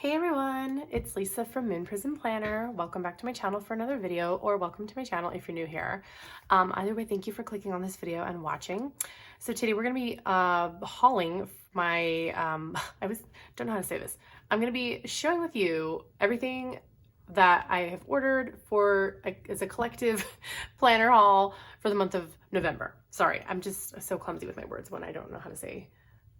Hey everyone, it's Lisa from Moon Prism Planner. Welcome back to my channel for another video, or welcome to my channel if you're new here. Either way, thank you for clicking on this video and watching. So today we're going to be hauling my, don't know how to say this. I'm going to be sharing with you everything that I have ordered for as a collective planner haul for the month of November. Sorry, I'm just so clumsy with my words when I don't know how to say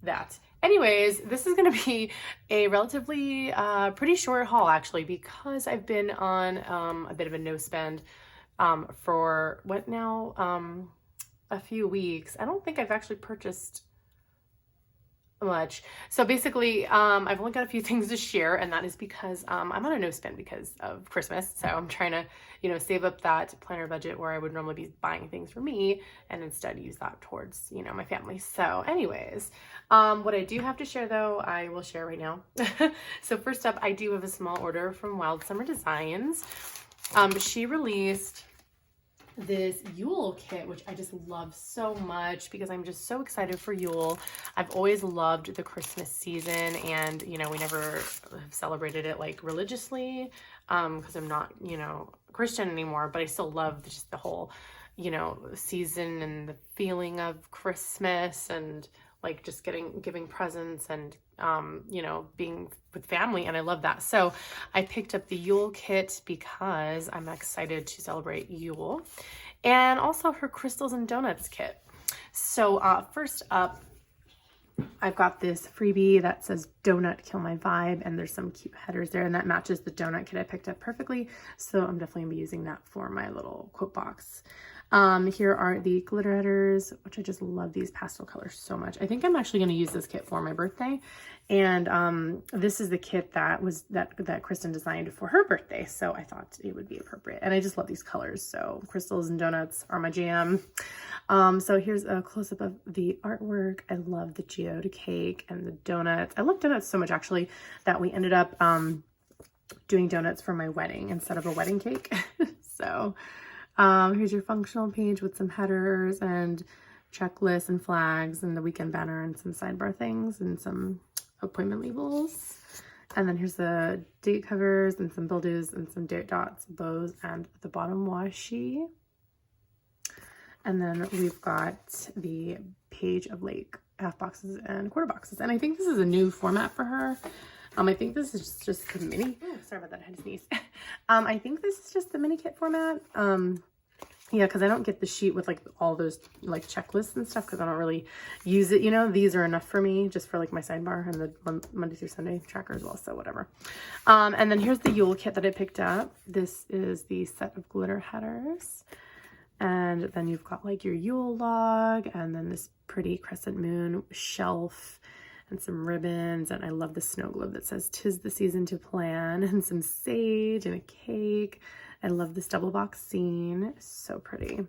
that. Anyways, this is going to be a relatively pretty short haul actually, because I've been on a bit of a no spend for what now, a few weeks. I don't think I've actually purchased much. So basically, I've only got a few things to share, and that is because I'm on a no spend because of Christmas. So I'm trying to, save up that planner budget where I would normally be buying things for me and instead use that towards, my family. So anyways, what I do have to share though, I will share right now. So first up, I do have a small order from Wild Summer Designs. She released this Yule kit, which I just love so much because I'm just so excited for Yule. I've always loved the Christmas season, and we never have celebrated it like religiously because I'm not Christian anymore, but I still love just the whole season and the feeling of Christmas and like just giving presents and being with family, and I love that. So I picked up the Yule kit because I'm excited to celebrate Yule, and also her crystals and donuts kit. So first up, I've got this freebie that says donut kill my vibe, and there's some cute headers there, and that matches the donut kit I picked up perfectly. So I'm definitely gonna be using that for my little quote box. Here are the glitter headers, which I just love these pastel colors so much. I think I'm actually going to use this kit for my birthday. And this is the kit that Kristen designed for her birthday. So I thought it would be appropriate. And I just love these colors. So crystals and donuts are my jam. So here's a close-up of the artwork. I love the geode cake and the donuts. I love donuts so much actually that we ended up doing donuts for my wedding instead of a wedding cake. So here's your functional page with some headers and checklists and flags and the weekend banner and some sidebar things and some appointment labels. And then here's the date covers and some build-dos and some date dots, bows, and the bottom washi. And then we've got the page of like half boxes and quarter boxes. And I think this is a new format for her. I think this is just the mini. Oh, sorry about that. I had to sneeze. I think this is just the mini kit format. Yeah, because I don't get the sheet with like all those like checklists and stuff because I don't really use it. These are enough for me just for like my sidebar and the Monday through Sunday tracker as well. So whatever. And then here's the Yule kit that I picked up. This is the set of glitter headers. And then you've got like your Yule log and then this pretty crescent moon shelf and some ribbons, and I love the snow globe that says "'Tis the season to plan," and some sage and a cake. I love this double box scene, so pretty.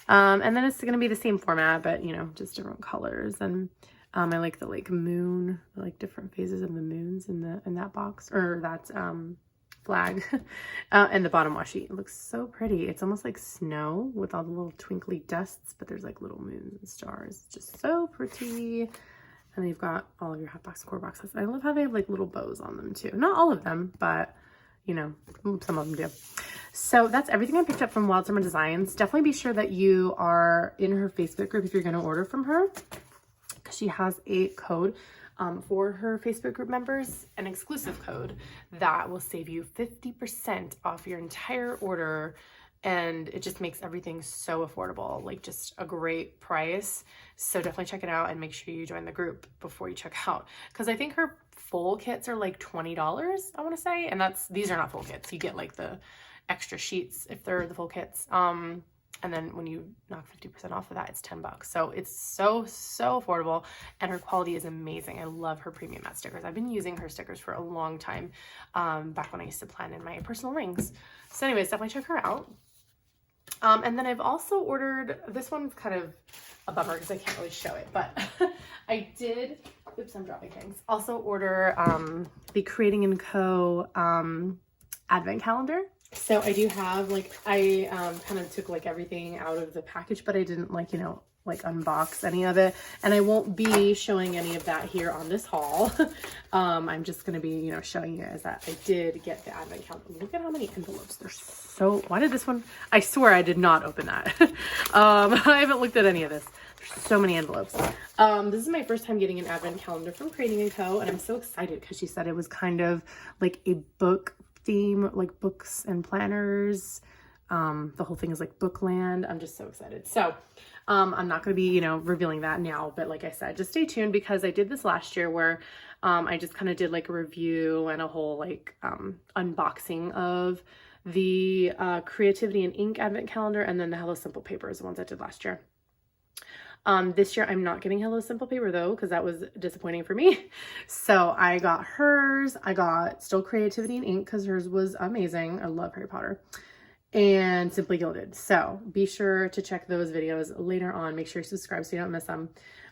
And then it's gonna be the same format, but just different colors. And I like the like moon, like different phases of the moons in that box, or that flag. And the bottom washi, it looks so pretty. It's almost like snow with all the little twinkly dusts, but there's like little moons and stars. It's just so pretty. And then you've got all of your hot box core boxes. I love how they have like little bows on them too. Not all of them, but some of them do. So that's everything I picked up from Wild Summer Designs. Definitely be sure that you are in her Facebook group if you're going to order from her, because she has a code for her Facebook group members, an exclusive code that will save you 50% off your entire order. And it just makes everything so affordable, like just a great price. So definitely check it out and make sure you join the group before you check out. Because I think her full kits are like $20, I want to say. And these are not full kits. You get like the extra sheets if they're the full kits. And then when you knock 50% off of that, it's $10. So it's so affordable, and her quality is amazing. I love her premium matte stickers. I've been using her stickers for a long time, back when I used to plan in my personal rings. So anyways, definitely check her out. And then I've also ordered, this one's kind of a bummer because I can't really show it, but I did, oops, I'm dropping things, also order the Creating & Co. advent calendar. So I do have like, I kind of took like everything out of the package, but I didn't like, like unbox any of it, and I won't be showing any of that here on this haul. I'm just going to be, you know, showing you guys that I did get the advent calendar. Look at how many envelopes. There's so, why did this one, I swear I did not open that. I haven't looked at any of this. There's so many envelopes. This is my first time getting an advent calendar from Creating & Co. and I'm so excited because she said it was kind of like a book theme, like books and planners. The whole thing is like bookland. I'm just so excited. So I'm not going to be, you know, revealing that now, but like I said, just stay tuned because I did this last year where I just kind of did like a review and a whole like unboxing of the Creativity and Ink advent calendar, and then the Hello Simple papers, the ones I did last year. This year I'm not getting Hello Simple paper though, because that was disappointing for me. So I got hers. I got still Creativity and Ink because hers was amazing. I love Harry Potter. And Simply Gilded. So be sure to check those videos later on. Make sure you subscribe so you don't miss them.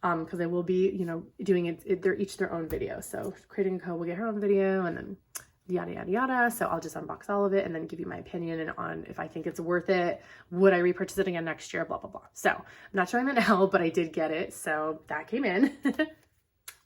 Because I will be, you know, doing it, they're each their own video. So Creating & Co. will get her own video and then yada, yada, yada. So I'll just unbox all of it and then give you my opinion and on if I think it's worth it. Would I repurchase it again next year? Blah, blah, blah. So I'm not showing that now, but I did get it. So that came in.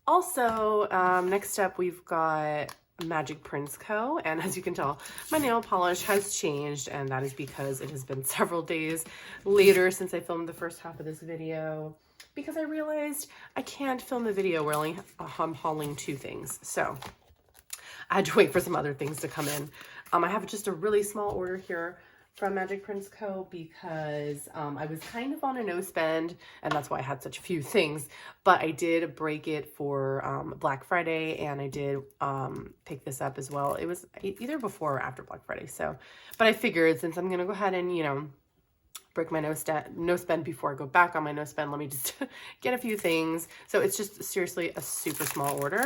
Also, next up we've got Magic Prints Co. And as you can tell, my nail polish has changed, and that is because it has been several days later since I filmed the first half of this video, because I realized I can't film the video where I'm hauling two things. So I had to wait for some other things to come in. I have just a really small order here from Magic Prints Co. because I was kind of on a no spend, and that's why I had such few things, but I did break it for Black Friday, and I did pick this up as well. It was either before or after Black Friday, so, but I figured since I'm gonna go ahead and, you know, break my no spend before I go back on my no spend, let me just get a few things. So it's just seriously a super small order,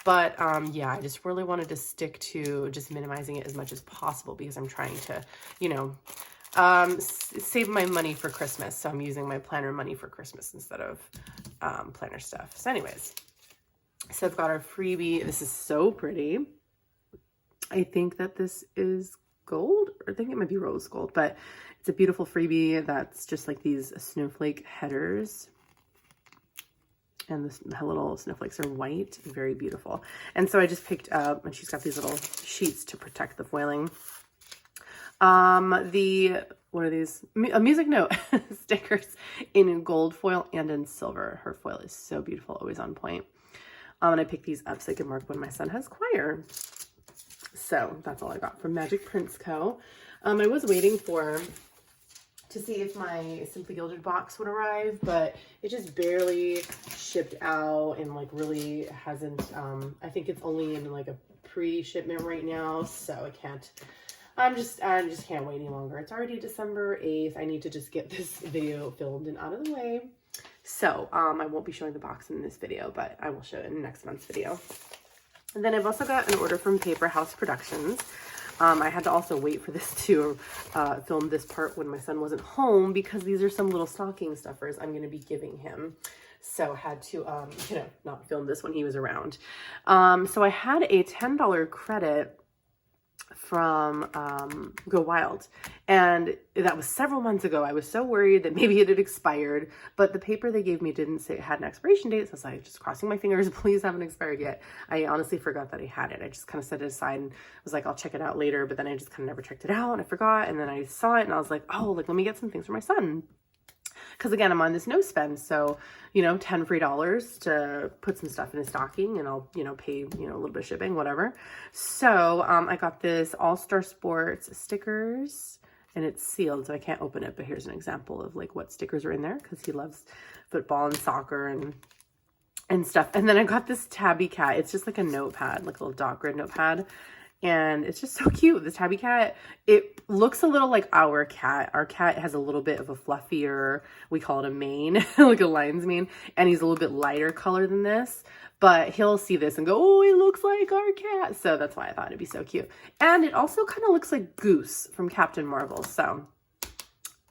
but yeah, I just really wanted to stick to just minimizing it as much as possible because I'm trying to, you know, save my money for Christmas. So I'm using my planner money for Christmas instead of planner stuff. So anyways, so I've got our freebie. This is so pretty. I think that this is gold, or I think it might be rose gold, but it's a beautiful freebie that's just like these snowflake headers, and the little snowflakes are white, very beautiful. And so I just picked up, and she's got these little sheets to protect the foiling. What are these? A music note stickers in gold foil and in silver. Her foil is so beautiful, always on point. And I picked these up so I can mark when my son has choir. So that's all I got from Magic Prints Co. I was waiting to see if my Simply Gilded box would arrive, but it just barely shipped out and like really hasn't, I think it's only in like a pre-shipment right now, so I just can't wait any longer. It's already December 8th. I need to just get this video filmed and out of the way. So I won't be showing the box in this video, but I will show it in next month's video. And then I've also got an order from Paper House Productions. I had to also wait for this to film this part when my son wasn't home because these are some little stocking stuffers I'm going to be giving him. So I had to, you know, not film this when he was around. So I had a $10 credit from Go Wild, and that was several months ago. I was so worried that maybe it had expired, but the paper they gave me didn't say it had an expiration date, so I was like, just crossing my fingers, please haven't expired yet. I honestly forgot that I had it. I just kind of set it aside and was like, I'll check it out later, but then I just kind of never checked it out and I forgot, and then I saw it and I was like, oh, like let me get some things for my son. Because again, I'm on this no spend, so, you know, $10 free to put some stuff in his stocking, and I'll, you know, pay, you know, a little bit of shipping, whatever. So I got this All-Star Sports stickers, and it's sealed, so I can't open it, but here's an example of like what stickers are in there, because he loves football and soccer and stuff. And then I got this Tabby Cat. It's just like a notepad, like a little dot grid notepad. And it's just so cute. This tabby cat, it looks a little like our cat. Our cat has a little bit of a fluffier, we call it a mane, like a lion's mane. And he's a little bit lighter color than this. But he'll see this and go, oh, it looks like our cat. So that's why I thought it'd be so cute. And it also kind of looks like Goose from Captain Marvel. So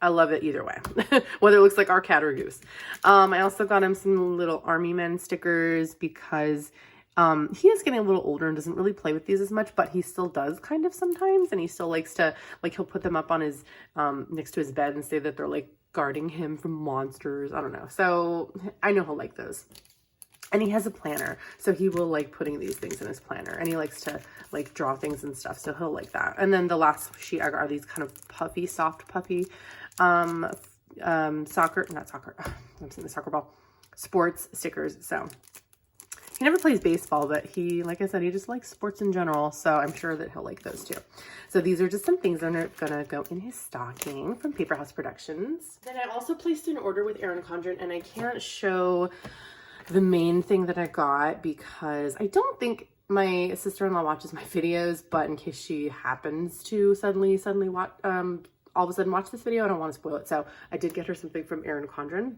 I love it either way, whether it looks like our cat or Goose. I also got him some little Army Men stickers because he is getting a little older and doesn't really play with these as much, but he still does kind of sometimes. And he still likes to, like, he'll put them up on his, next to his bed and say that they're like guarding him from monsters. I don't know. So I know he'll like those. And he has a planner, so he will like putting these things in his planner, and he likes to like draw things and stuff, so he'll like that. And then the last sheet I got are these kind of puffy, soft puffy, I'm saying the soccer ball, sports stickers. So he never plays baseball, but he, like I said, he just likes sports in general, so I'm sure that he'll like those too. So these are just some things that are gonna go in his stocking from Paper House Productions. Then I also placed an order with Erin Condren, and I can't show the main thing that I got because I don't think my sister-in-law watches my videos, but in case she happens to suddenly watch, all of a sudden watch this video, I don't want to spoil it. So I did get her something from Erin Condren,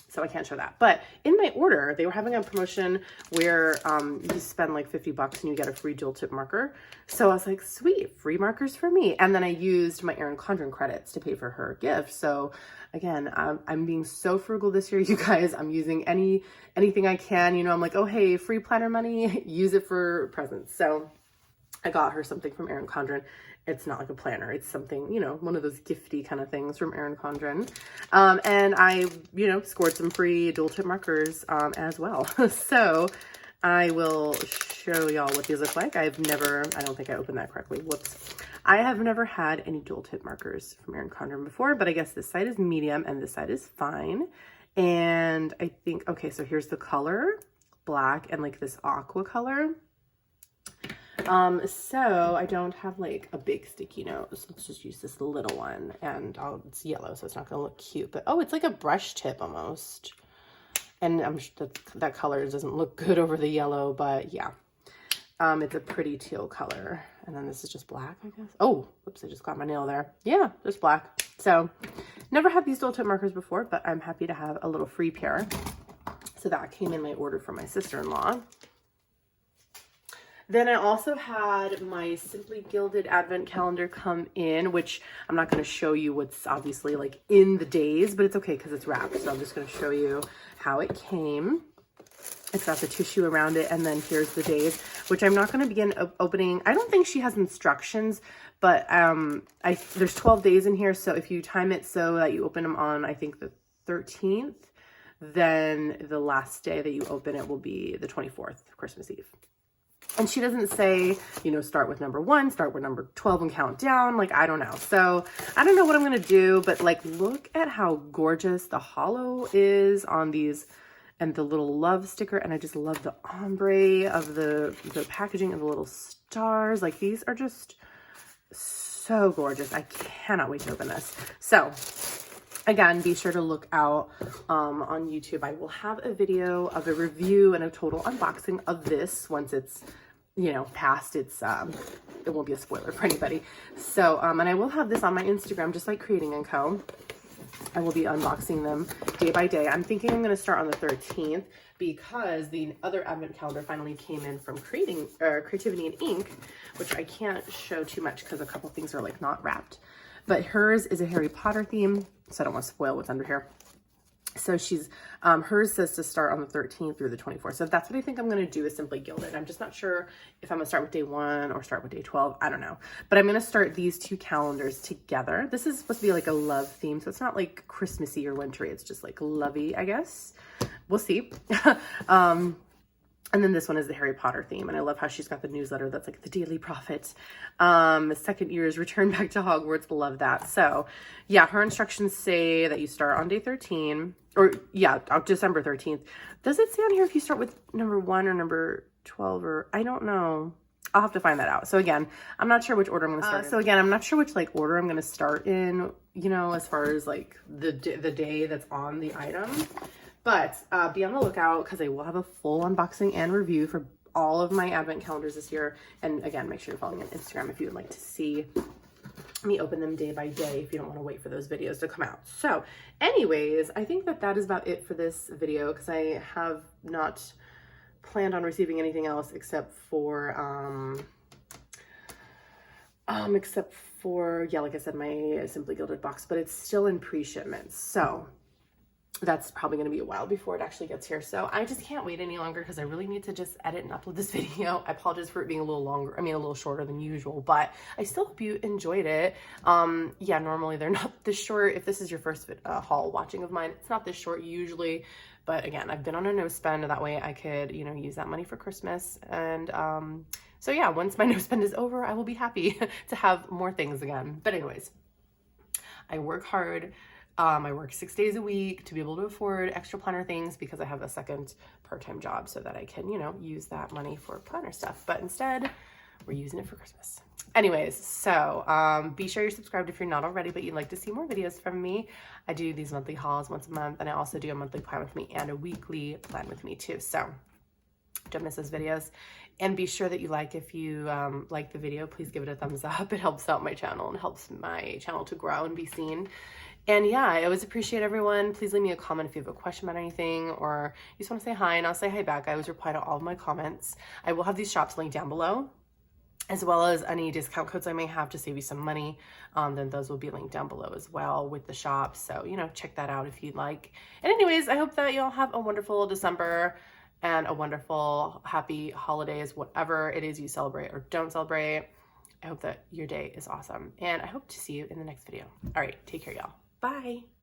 so I can't show that. But in my order, they were having a promotion where you spend like $50 and you get a free dual tip marker. So I was like, sweet, free markers for me. And then I used my Erin Condren credits to pay for her gift. So again, I'm being so frugal this year, you guys. I'm using anything I can. You know, I'm like, oh, hey, free planner money, use it for presents. So I got her something from Erin Condren. It's not like a planner. It's something, you know, one of those gifty kind of things from Erin Condren. And I, you know, scored some free dual tip markers as well. So I will show y'all what these look like. I don't think I opened that correctly. Whoops. I have never had any dual tip markers from Erin Condren before, but I guess this side is medium and this side is fine. And I think, okay, so here's the color, black and like this aqua color. So I don't have like a big sticky note, so let's just use this little one, and it's yellow, so it's not gonna look cute, but oh, it's like a brush tip almost. And I'm sure that color doesn't look good over the yellow, but yeah. It's a pretty teal color. And then this is just black, I guess. Oh, whoops, I just got my nail there. Yeah, just black. So never had these dual tip markers before, but I'm happy to have a little free pair. So that came in my order from my sister-in-law. Then I also had my Simply Gilded advent calendar come in, which I'm not going to show you what's obviously like in the days, but it's okay because it's wrapped. So I'm just going to show you how it came. It's got the tissue around it, and then here's the days, which I'm not going to begin opening. I don't think she has instructions, but there's 12 days in here. So if you time it so that you open them on, I think the 13th, then the last day that you open it will be the 24th, Christmas Eve. And she doesn't say, you know, start with number 1, start with number 12 and count down. Like, I don't know. So I don't know what I'm going to do, but like, look at how gorgeous the hollow is on these and the little love sticker. And I just love the ombre of the packaging and the little stars. Like, these are just so gorgeous. I cannot wait to open this. So again, be sure to look out on YouTube. I will have a video of a review and a total unboxing of this once it's, you know, past its, it won't be a spoiler for anybody. So, and I will have this on my Instagram, just like Creating & Co. I will be unboxing them day by day. I'm thinking I'm going to start on the 13th because the other advent calendar finally came in from Creativity and Ink, which I can't show too much because a couple things are like not wrapped. But hers is a Harry Potter theme, so I don't want to spoil what's under here. So she's, hers says to start on the 13th through the 24th. So that's what I think I'm going to do is Simply Gilded. I'm just not sure if I'm going to start with day 1 or start with day 12. I don't know. But I'm going to start these two calendars together. This is supposed to be like a love theme. So it's not like Christmassy or wintry. It's just like lovey, I guess. We'll see. And then this one is the Harry Potter theme. And I love how she's got the newsletter that's like the Daily Prophet. Second year's return back to Hogwarts. Love that. So yeah, her instructions say that you start on day 13. Or yeah, December 13th. Does it say on here if you start with number 1 or number 12? Or I don't know. I'll have to find that out. So again, I'm not sure which order I'm going to start in. So again, I'm not sure which like order I'm going to start in, you know, as far as like the day that's on the item. But be on the lookout because I will have a full unboxing and review for all of my advent calendars this year. And again, make sure you're following me on Instagram if you would like to see me open them day by day if you don't want to wait for those videos to come out. So anyways, I think that is about it for this video because I have not planned on receiving anything else except for, yeah, like I said, my Simply Gilded box, but it's still in pre-shipment. So that's probably going to be a while before it actually gets here. So I just can't wait any longer because I really need to just edit and upload this video. I apologize for it being a little longer, a little shorter than usual, but I still hope you enjoyed it. Yeah, normally they're not this short. If this is your first haul watching of mine, it's not this short usually, but again, I've been on a no spend, that way I could, you know, use that money for Christmas. And so yeah, once my no spend is over, I will be happy to have more things again. But anyways, I work hard. I work 6 days a week to be able to afford extra planner things because I have a second part-time job so that I can, you know, use that money for planner stuff. But instead, we're using it for Christmas. Anyways, so be sure you're subscribed if you're not already, but you'd like to see more videos from me. I do these monthly hauls once a month, and I also do a monthly plan with me and a weekly plan with me too. So don't miss those videos. And be sure that you like, if you like the video, please give it a thumbs up. It helps out my channel and helps my channel to grow and be seen. And yeah, I always appreciate everyone. Please leave me a comment if you have a question about anything or you just want to say hi, and I'll say hi back. I always reply to all of my comments. I will have these shops linked down below, as well as any discount codes I may have to save you some money. Then those will be linked down below as well with the shop. So, you know, check that out if you'd like. And anyways, I hope that you all have a wonderful December and a wonderful, happy holidays, whatever it is you celebrate or don't celebrate. I hope that your day is awesome. And I hope to see you in the next video. All right, take care, y'all. Bye.